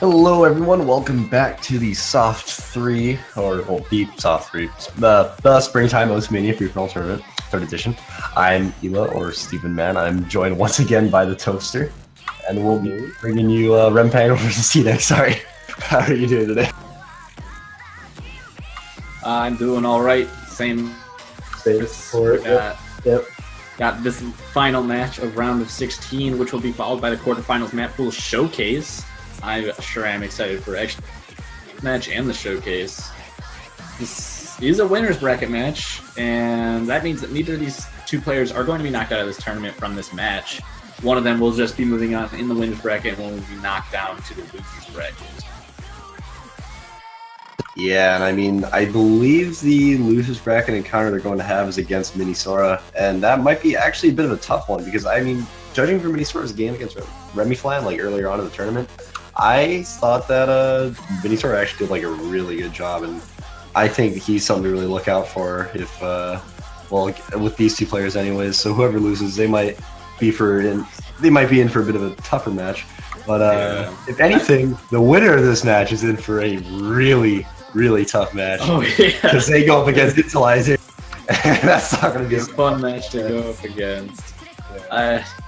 Hello everyone, welcome back to the SOFT3, the SOFT3, the Springtime Mania Free For All Tournament, 3rd edition. I'm Ela, or Stephen Mann. I'm joined once again by the Toaster, and we'll be bringing you Rempang versus T-Deck. Sorry, how are you doing today? I'm doing alright, same. Got this final match of round of 16, which will be followed by the quarterfinals map pool showcase. I sure am excited for actually the match and the showcase. This is a winner's bracket match, and that means that neither of these two players are going to be knocked out of this tournament from this match. One of them will just be moving on in the winner's bracket, and one will be knocked down to the loser's bracket. Yeah, and I mean, I believe the loser's bracket encounter they're going to have is against Minisora, and that might be actually a bit of a tough one, because I mean, judging from Minisora's game against Remiflan, like earlier on in the tournament, I thought that Minisora actually did like a really good job, and I think he's something to really look out for if, well, with these two players anyways, so whoever loses, they might be in for a bit of a tougher match. But if anything, the winner of this match is in for a really tough match. Oh yeah, because they go up against Italizer, and that's not going to be a fun match to go up against.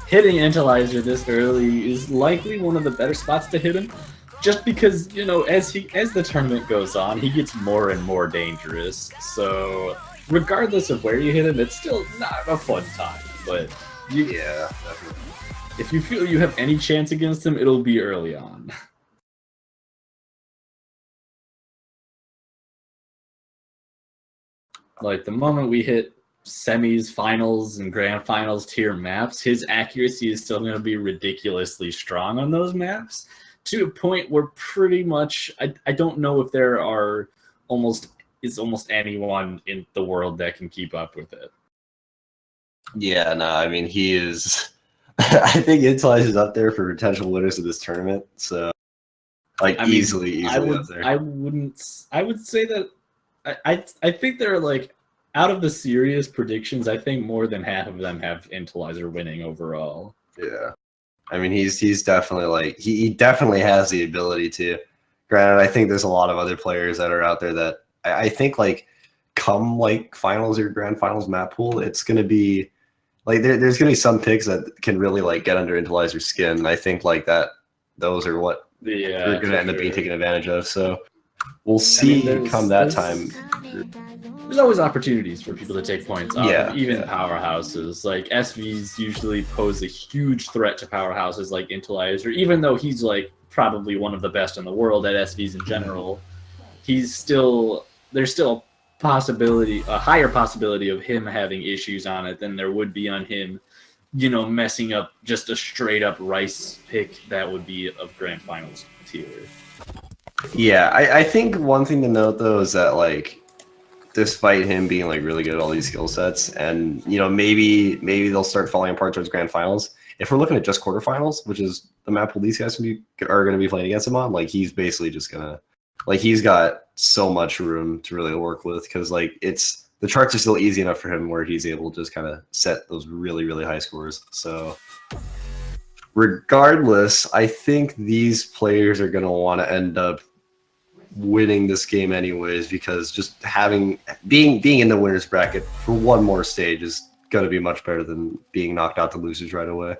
Hitting Italizer this early is likely one of the better spots to hit him, just because, you know, as the tournament goes on, he gets more and more dangerous. So regardless of where you hit him, it's still not a fun time. But yeah, definitely. If you feel you have any chance against him, it'll be early on. Like the moment we hit semis, finals, and grand finals tier maps, his accuracy is still going to be ridiculously strong on those maps, to a point where pretty much I don't know if there are almost anyone in the world that can keep up with it. Yeah, no, I mean, he is. I think Italize is up there for potential winners of this tournament. So, like, I mean, easily up there. I would say that I think they're like, out of the serious predictions, I think more than half of them have Italizer winning overall. Yeah, I mean, he's definitely like he definitely has the ability to. Granted, I think there's a lot of other players that are out there that I think like come like finals or grand finals map pool, it's gonna be. Like there's gonna be some picks that can really like get under Italizer's skin, and I think like that those are what they're gonna end up being taken advantage of. So we'll see come that time. There's always opportunities for people to take points off of even powerhouses. Like SVs usually pose a huge threat to powerhouses like Italizer, even though he's like probably one of the best in the world at SVs in general. There's still a higher possibility of him having issues on it than there would be on him, you know, messing up just a straight up rice pick that would be of grand finals tier. Yeah, I think one thing to note though is that like, despite him being like really good at all these skill sets, and you know maybe they'll start falling apart towards grand finals. If we're looking at just quarterfinals, which is the map pool these guys are going to be playing against him on, like he's basically just gonna. Like he's got so much room to really work with, because like the charts are still easy enough for him where he's able to just kind of set those really high scores. So regardless, I think these players are going to want to end up winning this game anyways, because just being in the winner's bracket for one more stage is going to be much better than being knocked out to losers right away.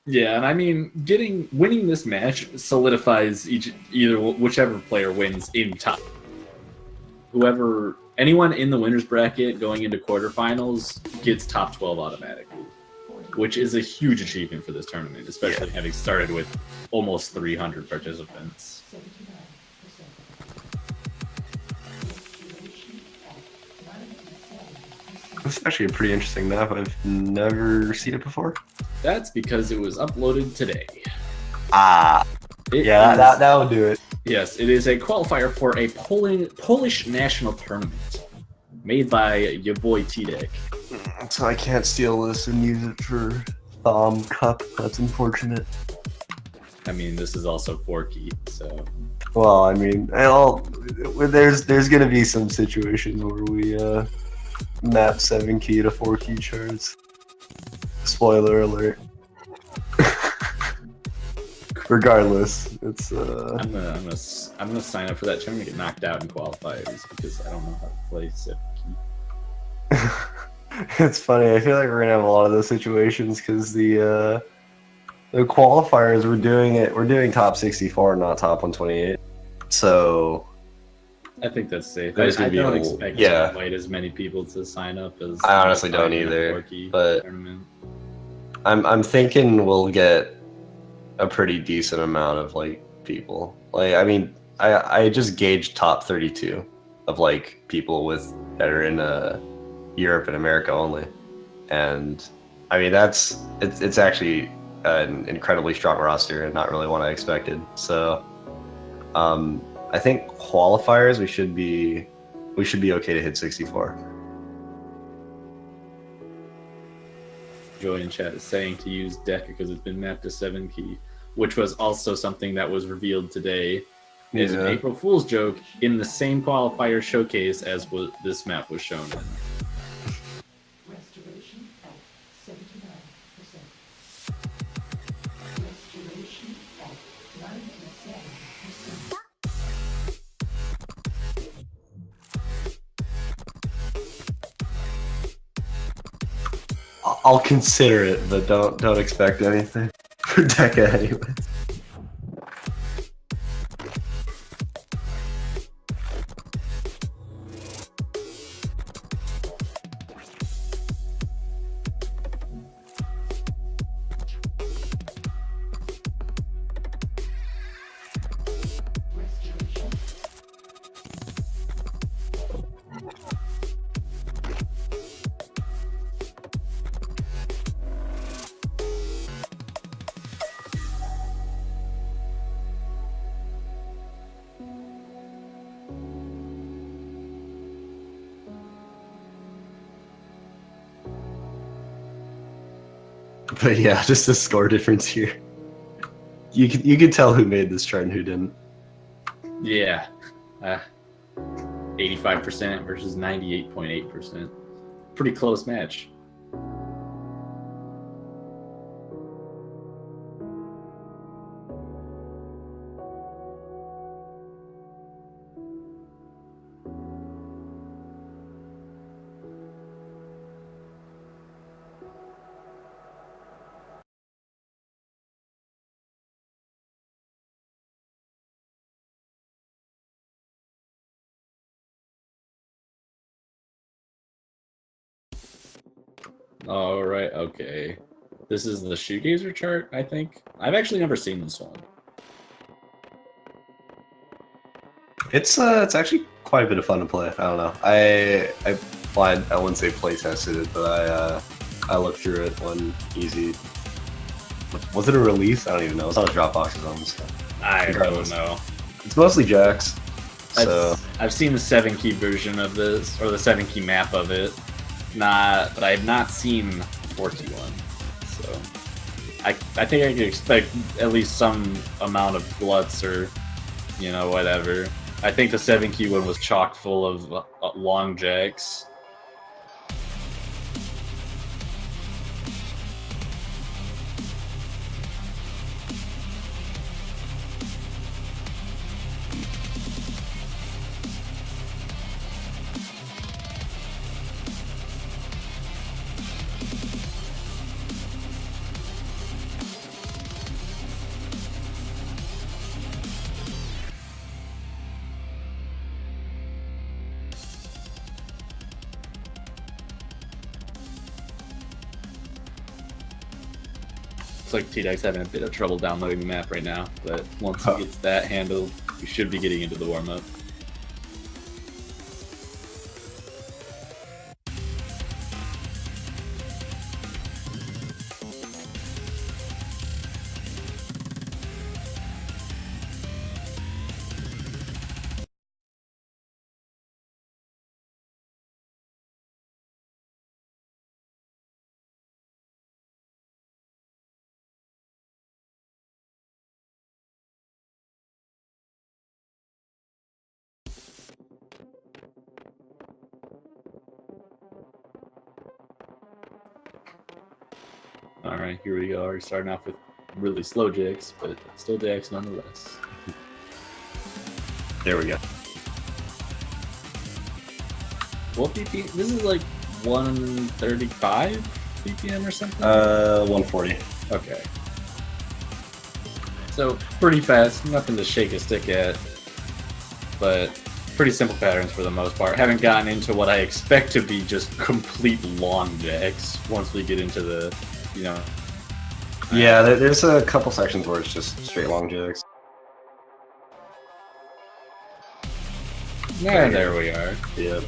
Yeah, and I mean, winning this match solidifies whichever player wins in top. Anyone in the winner's bracket going into quarterfinals gets top 12 automatically, which is a huge achievement for this tournament, especially having started with almost 300 participants. It's actually a pretty interesting map. I've never seen it before. That's because it was uploaded today. That would do it. Yes, it is a qualifier for a Polish national tournament made by your boy T-Deck. So I can't steal this and use it for Thom Cup. That's unfortunate. I mean, this is also 4-key, so. Well, I mean, there's gonna be some situations where we map 7-key to 4-key charts. Spoiler alert. Regardless, it's I'm gonna sign up for that tournament, get knocked out in qualifiers because I don't know how to play 7 key. it's funny. I feel like we're gonna have a lot of those situations because the qualifiers we're doing top 64, not top 128. So I think that's safe. There's I gonna be don't a- expect yeah. to invite as many people to sign up as I honestly you know, don't in a either, 4-key but- tournament. I'm thinking we'll get a pretty decent amount of like people. Like I mean, I just gauged top 32 of like people that are in Europe and America only, and I mean it's actually an incredibly strong roster and not really one I expected. So I think qualifiers we should be okay to hit 64. Joy in chat is saying to use Deca because it's been mapped to 7 key, which was also something that was revealed today. Is an Yeah. April Fool's joke in the same qualifier showcase as what this map was shown in. Restoration at 79%. Restoration at 97%. I'll consider it, but don't expect anything for Deca anyways. Restoration. But yeah, just the score difference here. You can tell who made this chart and who didn't. Yeah. 85% versus 98.8%. Pretty close match. All right, okay. This is the shoegazer chart, I think. I've actually never seen this one. It's actually quite a bit of fun to play. I don't know. I wouldn't say play tested it, but I looked through it one easy. Was it a release? I don't even know. It's on a Dropbox or something. So. I Regardless. don't know. It's mostly Jax. So I've seen the 7-key version of this, or the 7-key map of it. But I have not seen the 4-key one. So I think I could expect at least some amount of gluts or, you know, whatever. I think the 7-key one was chock full of long jacks. Looks like T-Deck's having a bit of trouble downloading the map right now, but once he gets that handled, we should be getting into the warm-up. All right, here we go. We're starting off with really slow Jax, but still Jax nonetheless. There we go. What BPM? This is like 135 BPM or something? 140. Okay. So, pretty fast, nothing to shake a stick at, but pretty simple patterns for the most part. Haven't gotten into what I expect to be just complete long Jax once we get into the, you know... Yeah, there's a couple sections where it's just straight long Jax. Yeah, there we are. Yeah.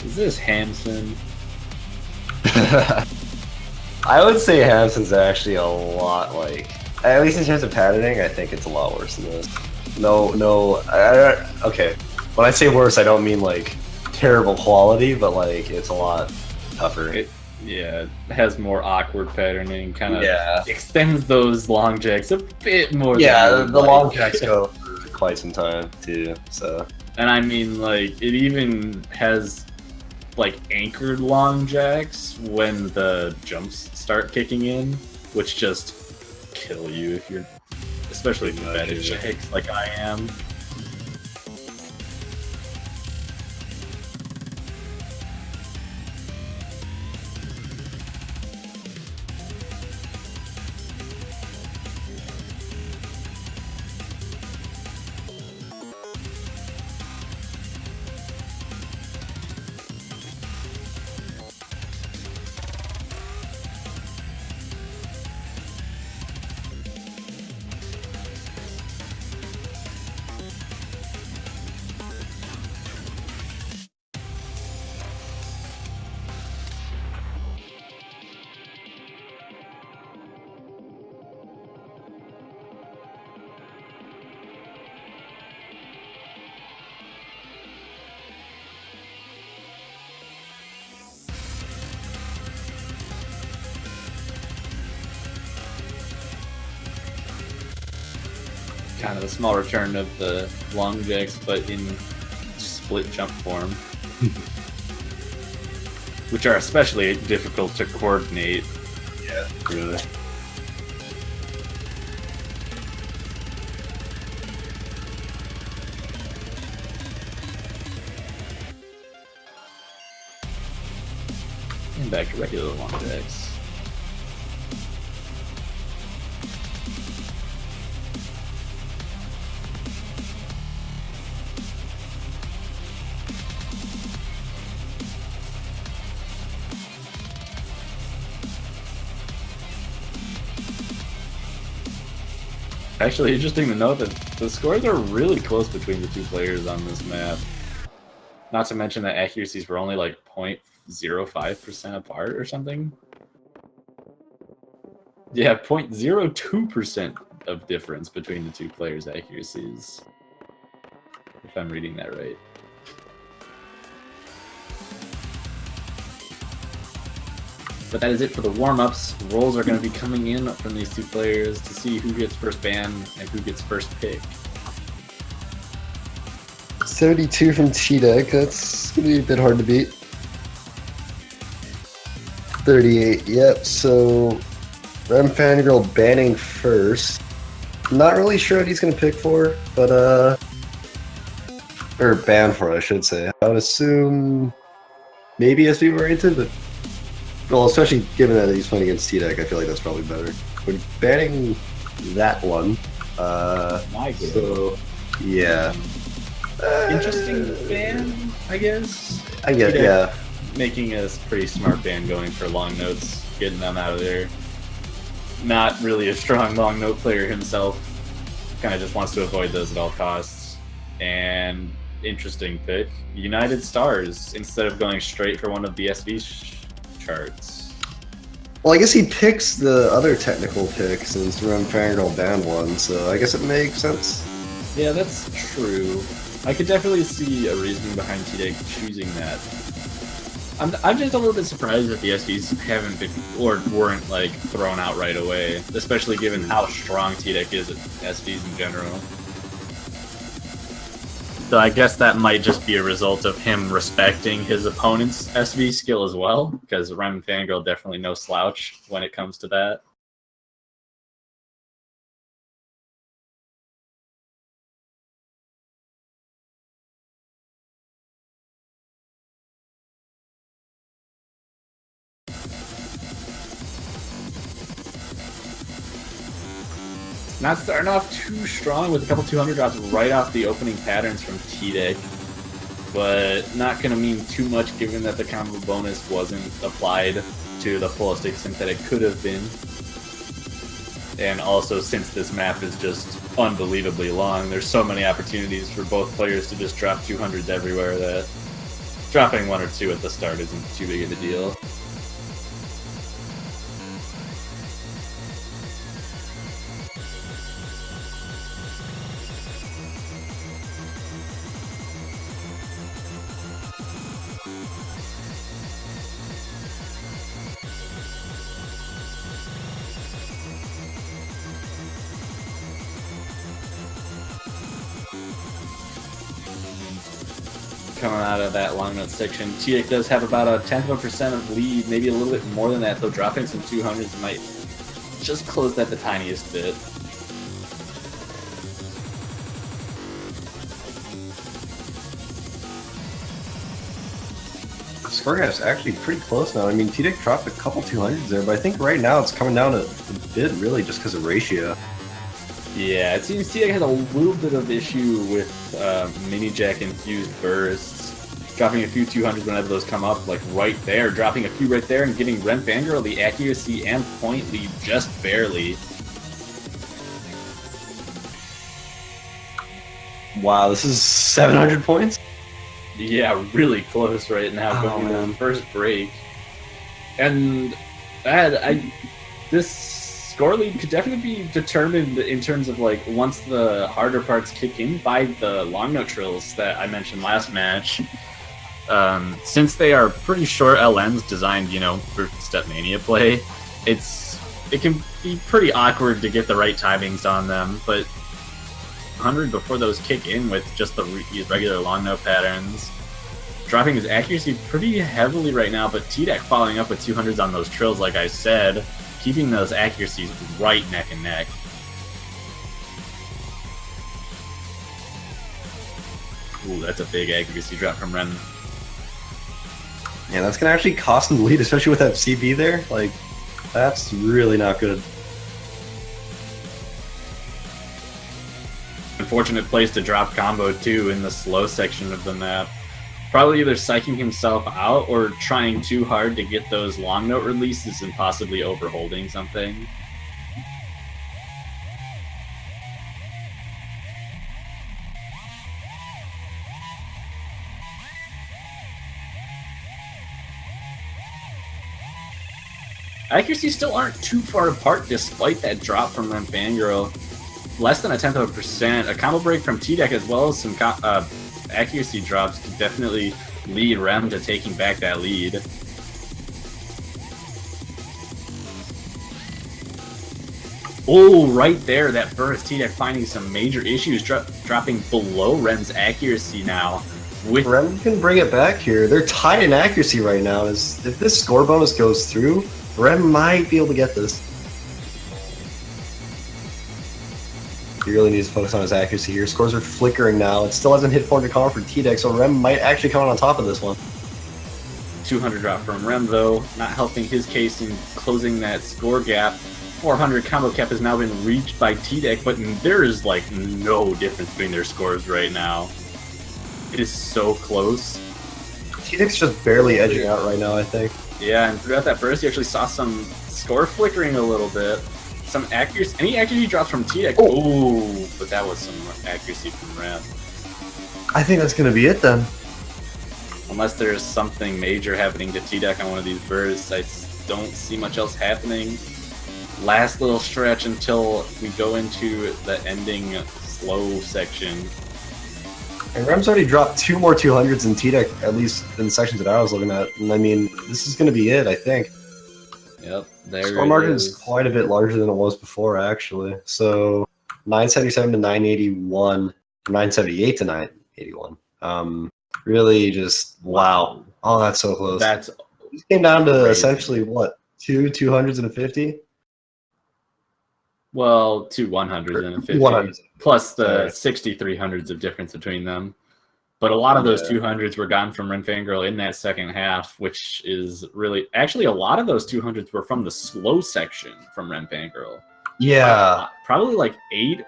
Is this Hanson? I would say Hanson's actually a lot like, at least in terms of patterning, I think it's a lot worse than this. Okay. When I say worse, I don't mean like terrible quality, but like it's a lot tougher. It has more awkward patterning, kind of Yeah. extends those long Jax a bit more. Yeah, than the like. long jacks go for quite some time too, so. And I mean, like, it even has like anchored long Jacks when the jumps start kicking in, which just kill you if you're, especially if you're bad at Jacks like I am. Kind of a small return of the long Jacks, but in split jump form. Which are especially difficult to coordinate. Yeah, really. And back to regular long Jacks. Actually, interesting to note that the scores are really close between the two players on this map. Not to mention that accuracies were only like 0.05% apart or something. Yeah, 0.02% of difference between the two players' accuracies. If I'm reading that right. But that is it for the warm-ups. Rolls are going to be coming in from these two players to see who gets first ban and who gets first pick. 72 from T-Deck, that's gonna be a bit hard to beat. 38, yep, so I'm Fangirl banning first. Not really sure what he's gonna pick for, but or ban for, I should say. I would assume maybe SV oriented, but well, especially given that he's playing against T-Deck, I feel like that's probably better. But banning that one, My good. so yeah. Interesting ban, I guess. I get, T-Deck yeah. Making a pretty smart ban going for long notes, getting them out of there. Not really a strong long note player himself. Kind of just wants to avoid those at all costs. And interesting pick, United Stars, instead of going straight for one of the SV charts. Well, I guess he picks the other technical pick since Rem Fangirl banned one, so I guess it makes sense. Yeah, that's true. I could definitely see a reasoning behind T-Deck choosing that. I'm just a little bit surprised that the SVs haven't been, or weren't, like, thrown out right away, especially given how strong T-Deck is at SVs in general. Though I guess that might just be a result of him respecting his opponent's SV skill as well, because Rem Fangirl definitely no slouch when it comes to that. Not starting off too strong with a couple 200 drops right off the opening patterns from T-Deck, but not going to mean too much given that the combo bonus wasn't applied to the fullest extent that it could have been. And also, since this map is just unbelievably long, there's so many opportunities for both players to just drop 200s everywhere that dropping 1 or 2 at the start isn't too big of a deal. Coming out of that long nut section, T-Deck does have about a 10% of lead, maybe a little bit more than that, though dropping some 200s might just close that the tiniest bit. The score gap's actually pretty close now. I mean, T-Deck dropped a couple 200s there, but I think right now it's coming down a bit really just because of ratio. Yeah, it seems T-Deck has a little bit of issue with mini jack infused bursts, dropping a few 200s whenever those come up, like right there, dropping a few right there and giving Rem Fangirl the accuracy and point lead just barely. Wow, this is 700 points? Yeah, really close right now going into the first break. And this score lead could definitely be determined in terms of like once the harder parts kick in by the long note trills that I mentioned last match. Since they are pretty short LMs designed, you know, for step mania play, it can be pretty awkward to get the right timings on them. But 100 before those kick in with just the regular long note patterns, dropping his accuracy pretty heavily right now. But T-Deck following up with 200s on those trills, like I said, keeping those accuracies right neck and neck. Ooh, that's a big accuracy drop from Ren. Yeah, that's gonna actually cost him the lead, especially with that CB there. Like, that's really not good. Unfortunate place to drop combo too in the slow section of the map. Probably either psyching himself out or trying too hard to get those long note releases and possibly overholding something. Accuracies still aren't too far apart despite that drop from Rem Fangirl. Less than 0.1%. A combo break from T-Deck as well as some accuracy drops could definitely lead Rem to taking back that lead. Oh, right there, that burst. T-Deck finding some major issues, dropping below Rem's accuracy now. Rem can bring it back here. They're tied in accuracy right now. If this score bonus goes through, Rem might be able to get this. He really needs to focus on his accuracy here. Scores are flickering now. It still hasn't hit 400 combo for T-Deck, so Rem might actually come out on top of this one. 200 drop from Rem, though, not helping his case in closing that score gap. 400 combo cap has now been reached by T-Deck, but there is, like, no difference between their scores right now. It is so close. T-Deck's just barely edging out right now, I think. Yeah, and throughout that burst, you actually saw some score flickering a little bit. Some accuracy, any accuracy drops from T-Deck. Oh, but that was some accuracy from Rem. I think that's going to be it then. Unless there's something major happening to T-Deck on one of these bursts, I don't see much else happening. Last little stretch until we go into the ending slow section. And Rem's already dropped 2 more 200s in T-Deck, at least in the sections that I was looking at. And I mean, this is going to be it, I think. Yep, there Score margin is quite a bit larger than it was before, actually. So 977 to 981, 978 to 81. Really just wow. Oh, that's so close. That's It came down to crazy. essentially what, 200s and a 50? Well, 2 100s and a 50, 100s. plus the Sorry. 6300s of difference between them. But a lot of those Yeah. 200s were gone from Ren Fangirl in that second half, which is really actually a lot of those 200s were from the slow section from Ren Fangirl. Yeah. Probably like eight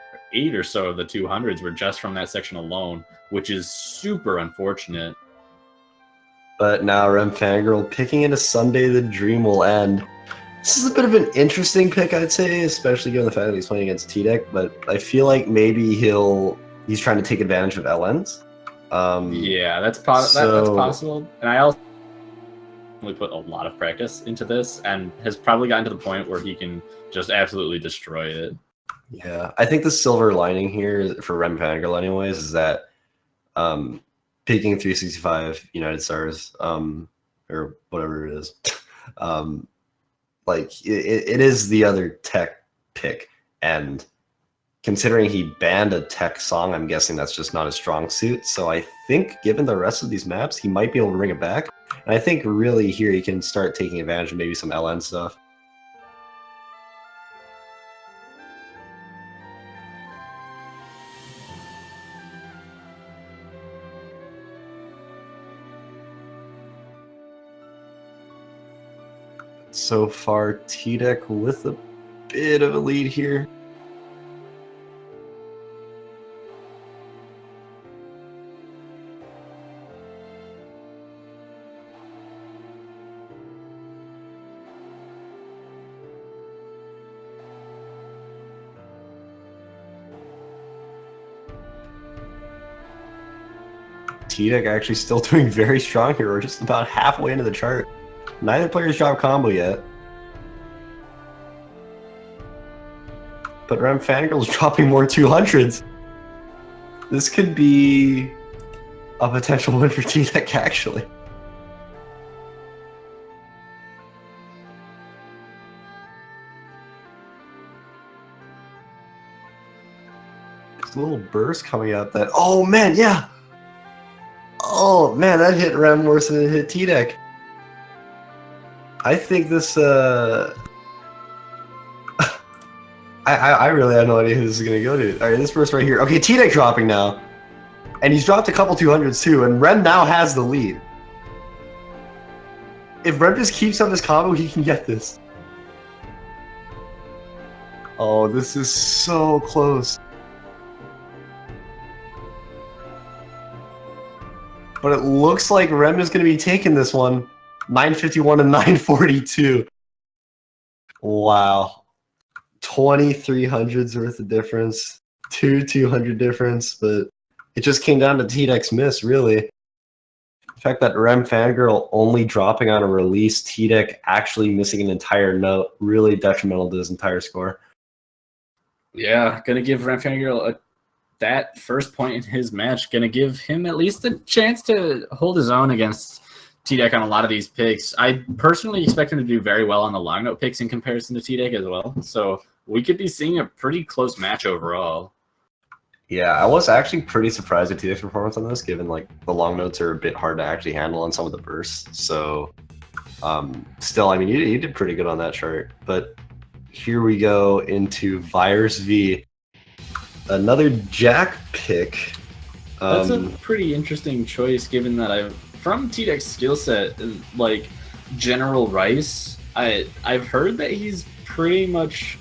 or so of the 200s were just from that section alone, which is super unfortunate. But now Rem Fangirl picking into Sunday the Dream will end. This is a bit of an interesting pick, I'd say, especially given the fact that he's playing against T-Deck, but I feel like maybe he's trying to take advantage of LNs. Yeah, that's possible. And I also put a lot of practice into this and has probably gotten to the point where he can just absolutely destroy it. Yeah, I think the silver lining here for Rem Fangirl anyways is that picking 365 United Stars, or whatever it is, like it is the other tech pick, and considering he banned a tech song, I'm guessing that's just not his strong suit. So I think given the rest of these maps, he might be able to bring it back. And I think really here he can start taking advantage of maybe some LN stuff. So far, T-Deck with a bit of a lead here. T-Deck actually still doing very strong here. We're just about halfway into the chart. Neither player's dropped combo yet. But Rem Fangirl's dropping more 200s. This could be a potential win for T-Deck, actually. There's a little burst coming up that... Oh, man, yeah! Oh, man, that hit Rem worse than it hit T-Deck. I think this... I really have no idea who this is going to go to. All right, this burst right here. Okay, T-Deck dropping now. And he's dropped a couple 200s too, and Rem now has the lead. If Rem just keeps up this combo, he can get this. Oh, this is so close. But it looks like Rem is going to be taking this one. 951 and 942. Wow. 2,300s worth of difference. 200 difference, but it just came down to T-Deck's miss, really. The fact that Rem Fangirl only dropping on a release, T-Deck actually missing an entire note, really detrimental to his entire score. Yeah, gonna give Rem Fangirl that first point in his match, gonna give him at least a chance to hold his own against T-Deck on a lot of these picks. I personally expect him to do very well on the long note picks in comparison to T-Deck as well. So we could be seeing a pretty close match overall. Yeah, I was actually pretty surprised at T-Deck's performance on this, given like the long notes are a bit hard to actually handle on some of the bursts. So still, I mean, you did pretty good on that chart. But here we go into Virus V. Another Jack pick. That's a pretty interesting choice, given that from T-Deck's skill set, like General Rice, I've heard that he's pretty much,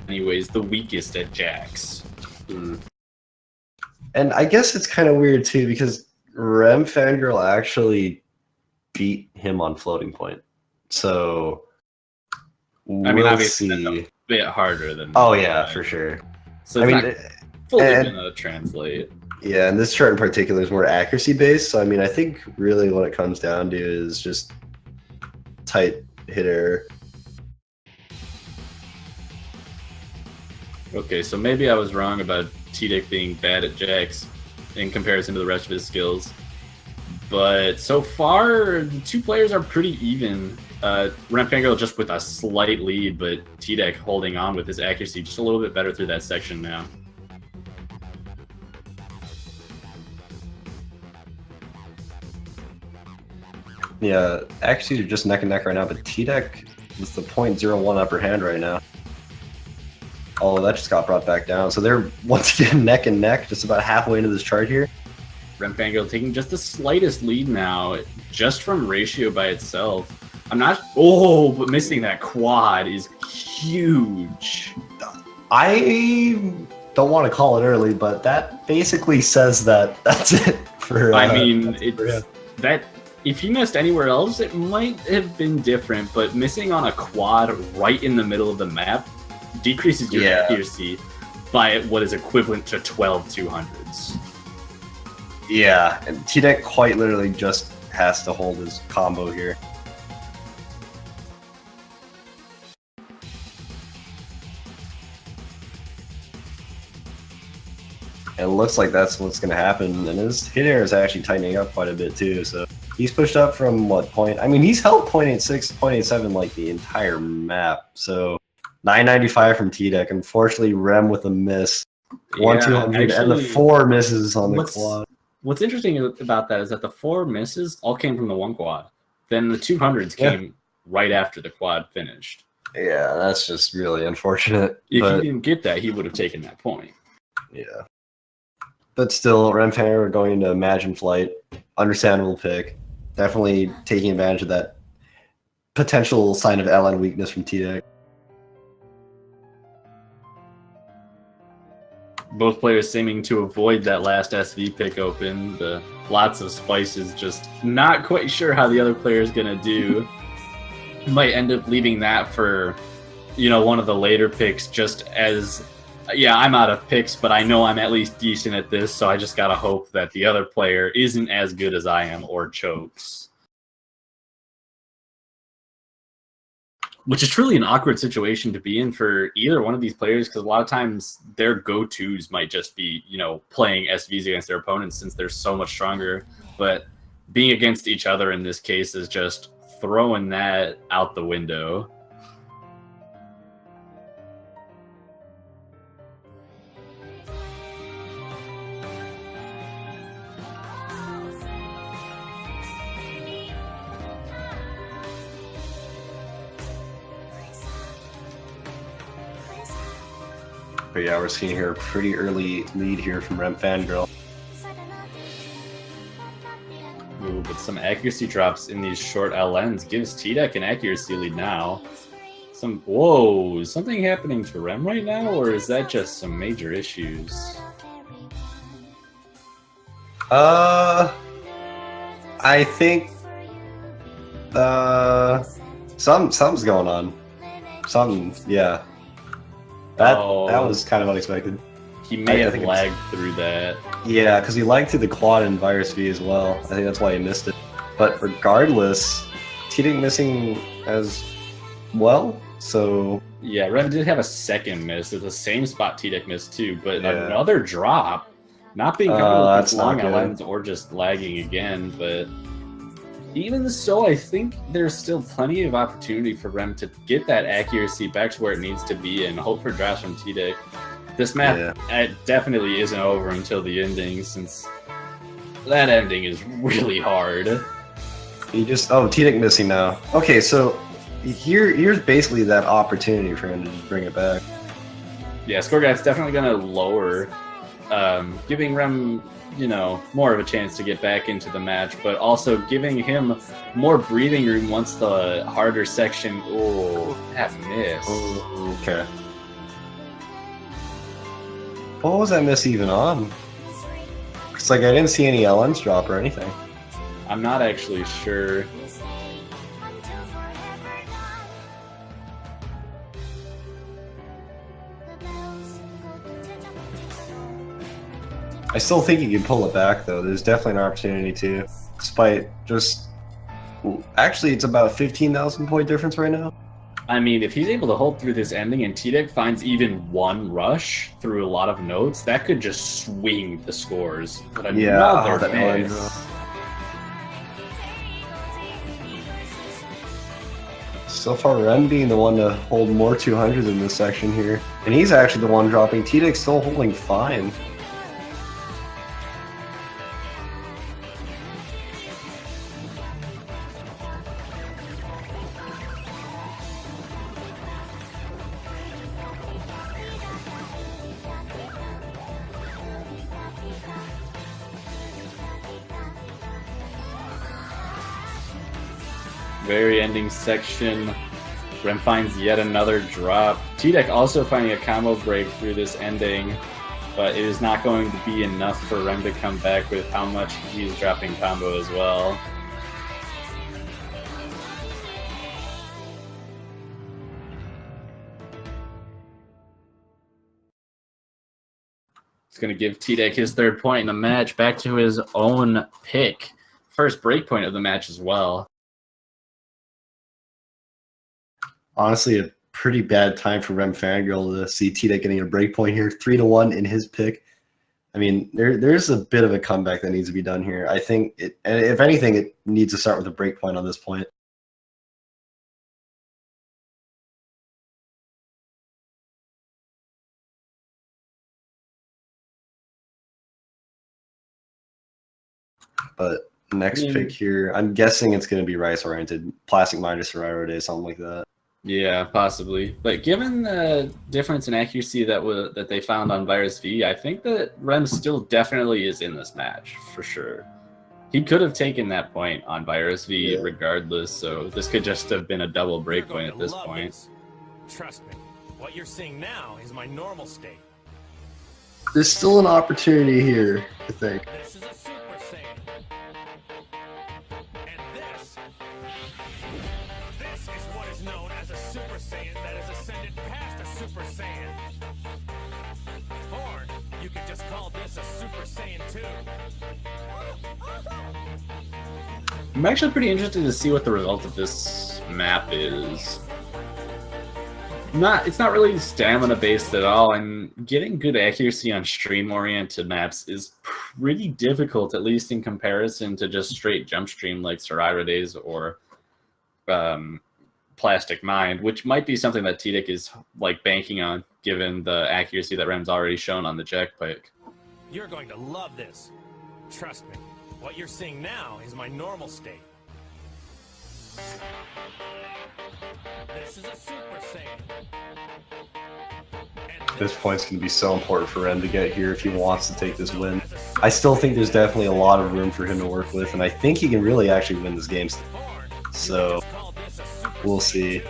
anyways, the weakest at Jacks. And I guess it's kind of weird too, because Rem Fangirl actually beat him on floating point. So We'll obviously that's a bit harder than. Oh yeah, for sure. So it's not fully gonna translate. Yeah, and this chart in particular is more accuracy based. So I mean, I think really what it comes down to is just tight hit error. Okay, so maybe I was wrong about T-Deck being bad at Jacks in comparison to the rest of his skills. But so far, the two players are pretty even. Rem Fangirl just with a slight lead, but T-Deck holding on with his accuracy just a little bit better through that section now. Yeah, actually they're just neck and neck right now, but T-Deck with the .01 upper hand right now. Oh, that just got brought back down. So they're once again neck and neck, just about halfway into this chart here. Remfangirl taking just the slightest lead now, just from ratio by itself. I'm not. Oh, but missing that quad is huge. I don't want to call it early, but that basically says that that's it for. I mean, that's it for him. that if he missed anywhere else, it might have been different. But missing on a quad right in the middle of the map decreases your accuracy by what is equivalent to 12 200s. Yeah, and T-Deck quite literally just has to hold his combo here. And it looks like that's what's going to happen, and his hit air is actually tightening up quite a bit too, so he's pushed up from what point? I mean, he's held 0.86, 0.87 like the entire map, so 995 from T-Deck. Unfortunately, Rem with a miss. 1-200, and the 4 misses on the quad. What's interesting about that is that the 4 misses all came from the 1 quad. Then the 200s came right after the quad finished. Yeah, that's just really unfortunate. If he didn't get that, he would have taken that point. Yeah. But still, Remfangirl are going to Imagine Flight. Understandable pick. Definitely taking advantage of that potential sign of LN weakness from T-Deck. Both players seeming to avoid that last SV pick open. The lots of spices, just not quite sure how the other player is going to do. Might end up leaving that for, one of the later picks, just as, I'm out of picks, but I know I'm at least decent at this, so I just got to hope that the other player isn't as good as I am or chokes. Which is truly an awkward situation to be in for either one of these players, because a lot of times their go-tos might just be, playing SVs against their opponents since they're so much stronger. But being against each other in this case is just throwing that out the window. But yeah, we're seeing here a pretty early lead here from Remfangirl. Ooh, but some accuracy drops in these short LNs gives T-Deck an accuracy lead now. Whoa, is something happening to Rem right now, or is that just some major issues? I think something's going on. Yeah. That was kind of unexpected. He may have lagged through that. Yeah, because he lagged through the quad and Virus V as well. I think that's why he missed it. But regardless, T-Deck missing as well, so... Yeah, Rem did have a second miss at the same spot T-Deck missed too, but another drop. Not being covered with long lens or just lagging again, but... Even so, I think there's still plenty of opportunity for Rem to get that accuracy back to where it needs to be and hope for drafts from T-Deck. This map it definitely isn't over until the ending, since that ending is really hard. T-Deck missing now. Okay, so here's basically that opportunity for him to just bring it back. Yeah, score gap's definitely going to lower, giving Rem... more of a chance to get back into the match, but also giving him more breathing room once the harder section... Oh, that miss. Oh, okay. What was that miss even on? It's like I didn't see any LNs drop or anything. I'm not actually sure. I still think he can pull it back, though. There's definitely an opportunity to, despite just... Actually, it's about a 15,000 point difference right now. I mean, if he's able to hold through this ending and T-Deck finds even one rush through a lot of notes, that could just swing the scores. But another miss. So far, Ren being the one to hold more 200s in this section here. And he's actually the one dropping. T-Deck's still holding fine. Very ending section. Rem finds yet another drop. T-Deck also finding a combo break through this ending, but it is not going to be enough for Rem to come back with how much he's dropping combo as well. It's going to give T-Deck his third point in the match, back to his own pick. First break point of the match as well. Honestly, a pretty bad time for Rem Fangirl to see T-Deck getting a break point here. 3-1 in his pick. I mean, there's a bit of a comeback that needs to be done here. I think, and if anything, it needs to start with a break point on this point. But next pick here, I'm guessing it's going to be Rice oriented, Plastic Mine or Survivor Day, something like that. Yeah, possibly. But given the difference in accuracy that they found on Virus V, I think that Rem still definitely is in this match for sure. He could have taken that point on Virus V regardless, so this could just have been a double break point at this point. Trust me, what you're seeing now is my normal state. There's still an opportunity here, I think. This is a Super Saiyan. And this is what is known as a Super Saiyan that has ascended past a Super Saiyan. Or you could just call this a Super Saiyan 2. I'm actually pretty interested to see what the result of this map is. It's not really stamina based at all, and getting good accuracy on stream oriented maps is pretty difficult, at least in comparison to just straight jump stream like Survivor Days or Plastic Mind, which might be something that T-Deck is like banking on given the accuracy that Rem's already shown on the Jack pick. You're going to love this. Trust me, what you're seeing now is my normal state. This is a Super Saiyan. This point's going to be so important for Rem to get here if he wants to take this win. I still think there's definitely a lot of room for him to work with, and I think he can really actually win this game. So, we'll see.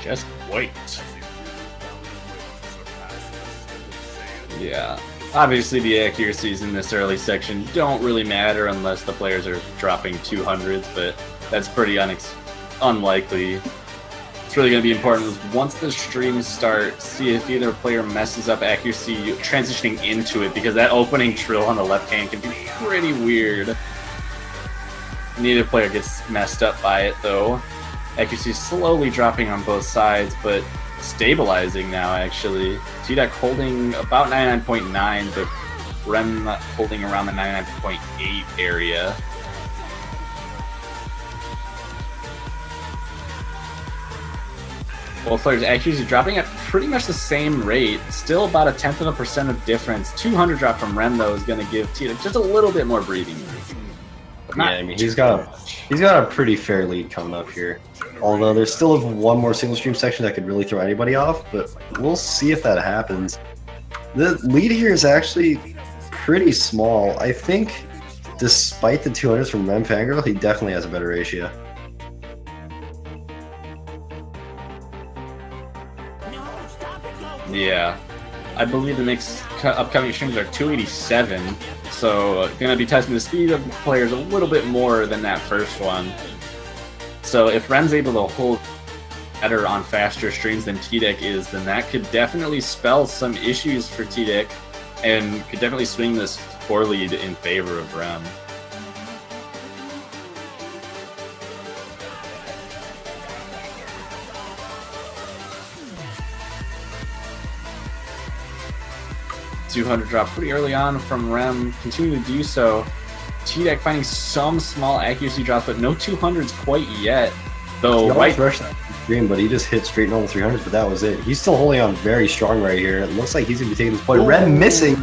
Just wait. Yeah. Obviously, the accuracies in this early section don't really matter unless the players are dropping 200s, but that's pretty unlikely. It's really going to be important once the streams start, see if either player messes up accuracy transitioning into it, because that opening trill on the left hand can be pretty weird. Neither player gets messed up by it, though. Accuracy slowly dropping on both sides, but stabilizing now, actually. T-Deck holding about 99.9, but Rem holding around the 99.8 area. Both players' accuracy dropping at pretty much the same rate. Still about 0.1% of difference. 200 drop from Rem, though, is going to give T-Deck just a little bit more breathing room. Yeah, I mean, he's got a pretty fair lead coming up here. Although there's still one more single stream section that could really throw anybody off, but we'll see if that happens. The lead here is actually pretty small. I think, despite the 200s from Rem Fangirl, he definitely has a better ratio. Yeah, I believe the next upcoming streams are 287. So going to be testing the speed of the players a little bit more than that first one. So if Rem's able to hold better on faster streams than T-Deck is, then that could definitely spell some issues for T-Deck and could definitely swing this score lead in favor of Rem. .200 drop pretty early on from Rem, continuing to do so. T-Deck finding some small accuracy drops, but no 200s quite yet. Though White rushed that stream, but he just hit straight normal 300s, but that was it. He's still holding on very strong right here. It looks like he's going to be taking this point. Rem missing.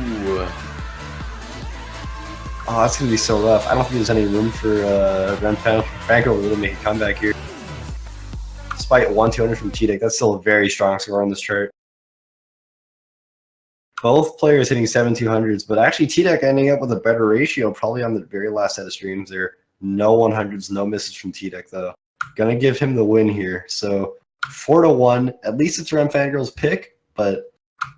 Oh, that's going to be so rough. I don't think there's any room for Rem Fangirl to really make a comeback here. despite 1-200 from TDEC, that's still a very strong score on this chart. Both players hitting 7-200s, but actually TDEC ending up with a better ratio probably on the very last set of streams there. No 100s, no misses from TDEC though. Gonna give him the win here. So 4-1. At least it's Rem Fangirl's pick, but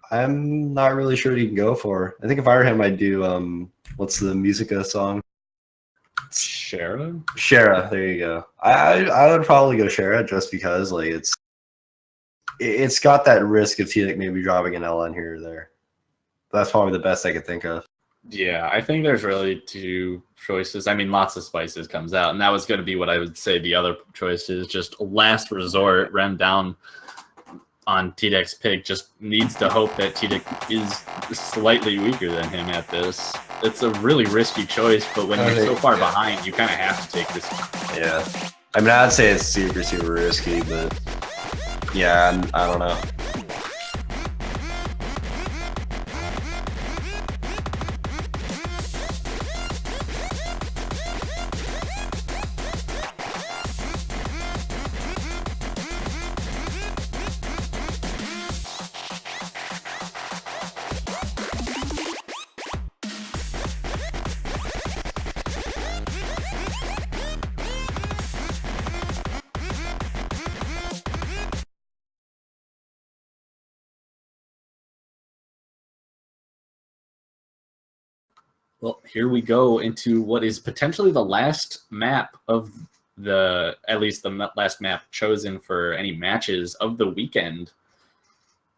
I'm not really sure what he can go for. I think if I were him, I'd do what's the Musica song? Shara? Shara, there you go. I would probably go Shara just because like it's got that risk of TDEC maybe dropping an LN here or there. That's probably the best I could think of. Yeah, I think there's really two choices. I mean, Lots of Spices comes out, and that was going to be what I would say the other choice is. Just last resort, Rem down on TDEC's pick, just needs to hope that TDEC is slightly weaker than him at this. It's a really risky choice, but when you're so far behind, you kind of have to take this. Yeah. I mean, I'd say it's super, super risky, but yeah, I don't know. Well, here we go into what is potentially the last map of at least the last map chosen for any matches of the weekend.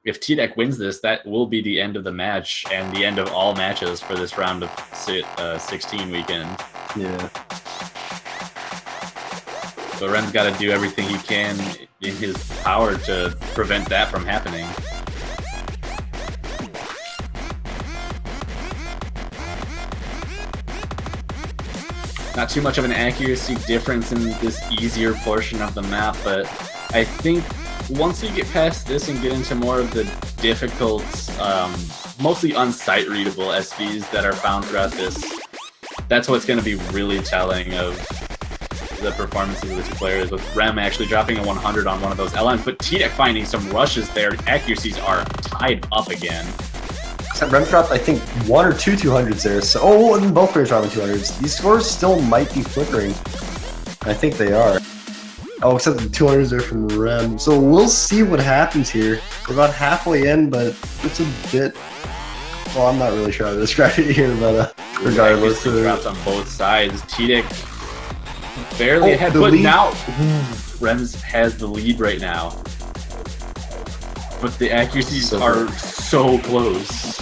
If TDEC wins this, that will be the end of the match and the end of all matches for this round of 16 weekend. Yeah. So Ren's got to do everything he can in his power to prevent that from happening. Not too much of an accuracy difference in this easier portion of the map, but I think once you get past this and get into more of the difficult, mostly unsight readable SVs that are found throughout this, that's what's going to be really telling of the performances of the two players, with Rem actually dropping a 100 on one of those LMs, but TDEC finding some rushes there. Accuracies are tied up again. Rem dropped, I think, 1 or 2 200s there. So, and both players dropping 200s. These scores still might be flickering. I think they are. Oh, except the 200s are from Rem. So we'll see what happens here. We're about halfway in, but it's a bit... Well, I'm not really sure how to describe it here, but regardless. Drops on both sides. TDEC barely ahead, but lead. Now Rems has the lead right now. But the accuracies are so close.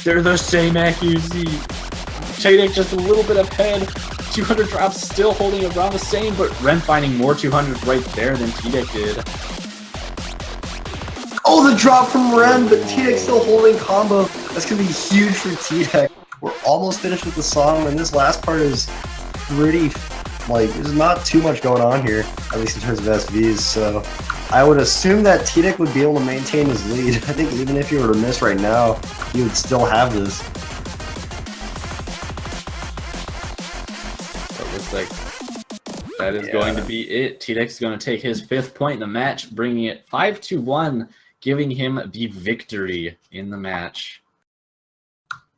They're the same accuracy. TDEC just a little bit ahead. 200 drops still holding around the same, but Rem finding more 200s right there than TDEC did. Oh, the drop from Rem, but TDEC still holding combo. That's going to be huge for TDEC. We're almost finished with the song, and this last part is pretty... Like, there's not too much going on here, at least in terms of SVs, so I would assume that TDEC would be able to maintain his lead. I think even if he were to miss right now, he would still have this. So it looks like that is going to be it. TDEC is going to take his 5th point in the match, bringing it 5-1, giving him the victory in the match.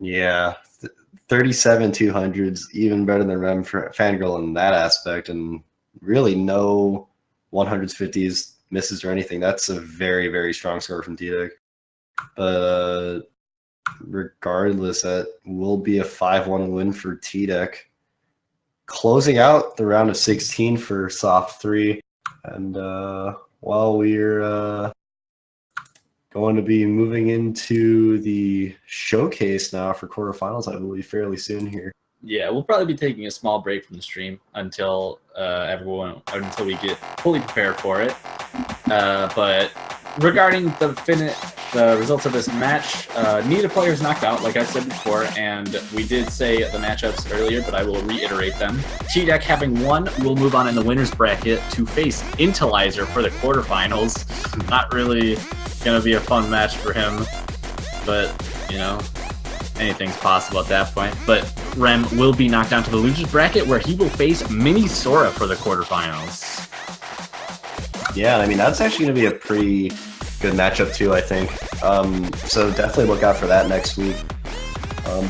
Yeah. 37 200s, even better than Rem Fangirl in that aspect, and really no 100s, 50s, misses or anything. That's a very, very strong score from TDEC. But regardless, that will be a 5-1 win for TDEC, closing out the round of 16 for SOFT3. And while we're going to be moving into the showcase now for quarterfinals, I believe, fairly soon here. Yeah, we'll probably be taking a small break from the stream until until we get fully prepared for it. But regarding the results of this match, neither player is knocked out, like I said before, and we did say the matchups earlier, but I will reiterate them. TDEC having won will move on in the winner's bracket to face Intelizer for the quarterfinals. Not really gonna be a fun match for him, but you know, anything's possible at that point. But Rem will be knocked down to the losers bracket, where he will face Mini Sora for the quarterfinals. Yeah, I mean, that's actually going to be a pretty good matchup too, I think. So definitely look out for that next week.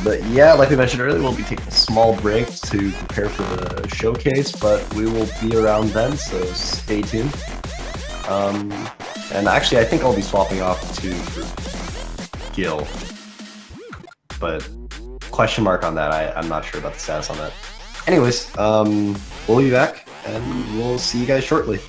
But yeah, like we mentioned earlier, we'll be taking a small break to prepare for the showcase, but we will be around then, so stay tuned. And actually, I think I'll be swapping off to Gil, but question mark on that. I'm not sure about the status on that. Anyways, we'll be back, and we'll see you guys shortly.